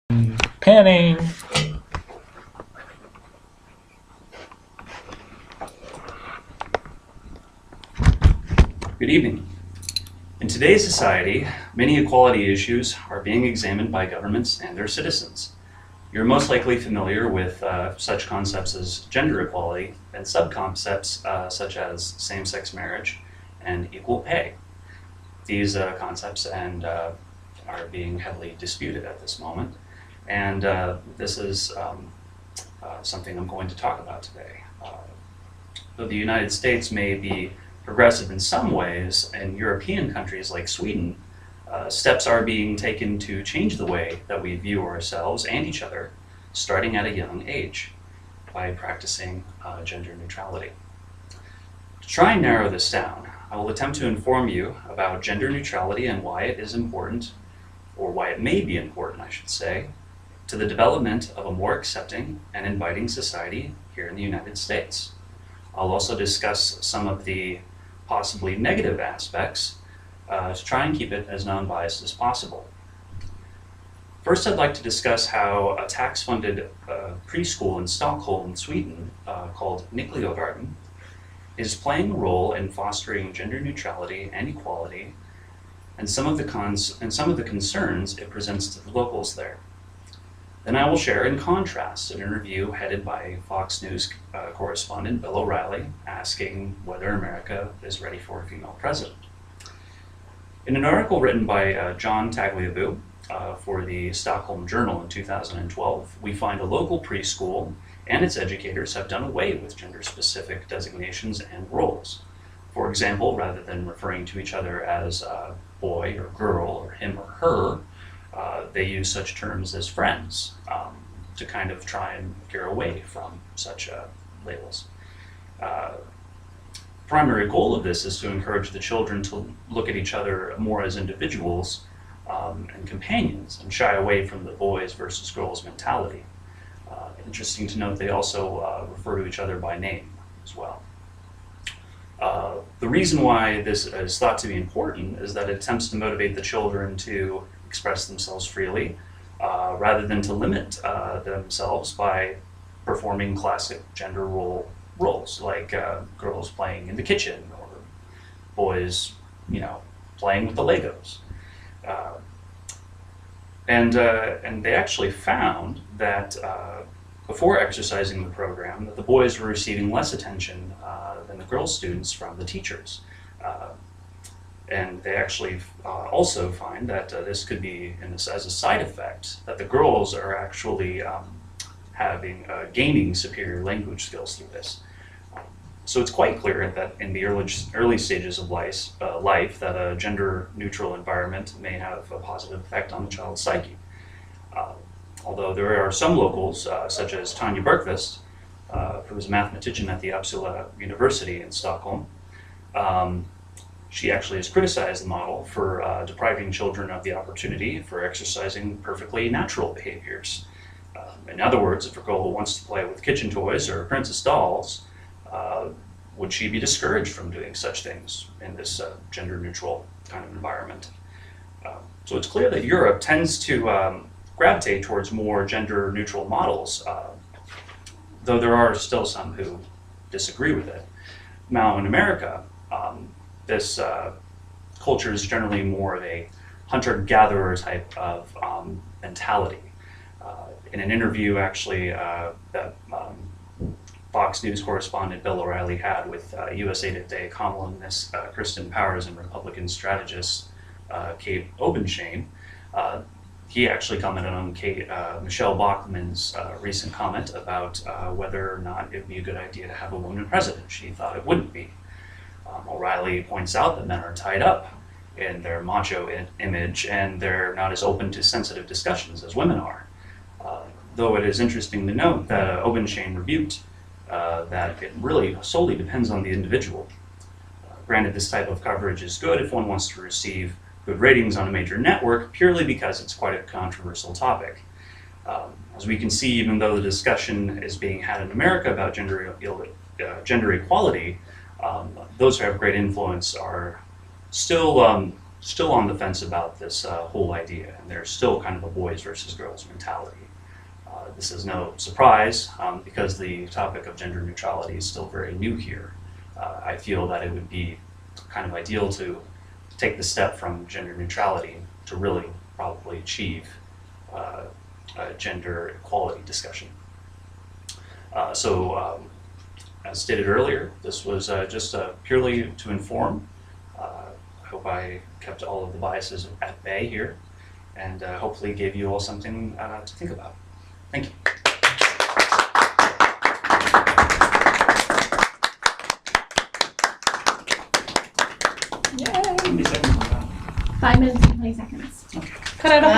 Panning. Good evening. In today's society, many equality issues are being examined by governments and their citizens. You're most likely familiar with such concepts as gender equality and subconcepts such as same-sex marriage and equal pay. These concepts are being heavily disputed at this moment, and this is something I'm going to talk about today. Though the United States may be progressive in some ways, in European countries like Sweden, steps are being taken to change the way that we view ourselves and each other, starting at a young age, by practicing gender neutrality. To try and narrow this down, I will attempt to inform you about gender neutrality and why it is important, or why it may be important, I should say, to the development of a more accepting and inviting society here in the United States. I'll also discuss some of the possibly negative aspects to try and keep it as non-biased as possible. First, I'd like to discuss how a tax-funded preschool in Stockholm, Sweden, called Nyckelgarden, is playing a role in fostering gender neutrality and equality, and some of the concerns it presents to the locals there. Then I will share, in contrast, an interview headed by Fox News correspondent Bill O'Reilly asking whether America is ready for a female president. In an article written by John Tagliabue for the Stockholm Journal in 2012, we find a local preschool and its educators have done away with gender-specific designations and roles. For example, rather than referring to each other as boy or girl or him or her, they use such terms as friends to kind of try and gear away from such labels. Primary goal of this is to encourage the children to look at each other more as individuals and companions and shy away from the boys versus girls mentality. Interesting to note, they also refer to each other by name as well. The reason why this is thought to be important is that it attempts to motivate the children to express themselves freely, rather than to limit themselves by performing classic gender roles, like girls playing in the kitchen or boys, playing with the Legos. And they actually found that before exercising the program, that the boys were receiving less attention than the girl students from the teachers. And they actually also find that this could be, as a side effect, that the girls are actually gaining superior language skills through this. So it's quite clear that in the early stages of life that a gender-neutral environment may have a positive effect on the child's psyche. Although there are some locals, such as Tanja Bergqvist, who is a mathematician at the Uppsala University in Stockholm, she actually has criticized the model for depriving children of the opportunity for exercising perfectly natural behaviors. In other words, if a girl wants to play with kitchen toys or princess dolls, would she be discouraged from doing such things in this gender-neutral kind of environment? So it's clear that Europe tends to gravitate towards more gender-neutral models, though there are still some who disagree with it. Now in America, this culture is generally more of a hunter-gatherer type of mentality. In an interview, actually, that Fox News correspondent Bill O'Reilly had with USA Today columnist Kristen Powers and Republican strategist Kate Obenshain, he actually commented on Michelle Bachmann's recent comment about whether or not it would be a good idea to have a woman president. She thought it wouldn't be. O'Reilly points out that men are tied up in their macho image and they're not as open to sensitive discussions as women are. Though it is interesting to note that Obenshain rebuked that it really solely depends on the individual. Granted, this type of coverage is good if one wants to receive good ratings on a major network, purely because it's quite a controversial topic. As we can see, even though the discussion is being had in America about gender equality, those who have great influence are still still on the fence about this whole idea, and there's still kind of a boys versus girls mentality. This is no surprise because the topic of gender neutrality is still very new here. I feel that it would be kind of ideal to take the step from gender neutrality to really probably achieve a gender equality discussion. As stated earlier, this was just purely to inform. I hope I kept all of the biases at bay here, and hopefully gave you all something to think about. Thank you. Yay! 20 seconds on that. 5 minutes and 20 seconds. Cut out a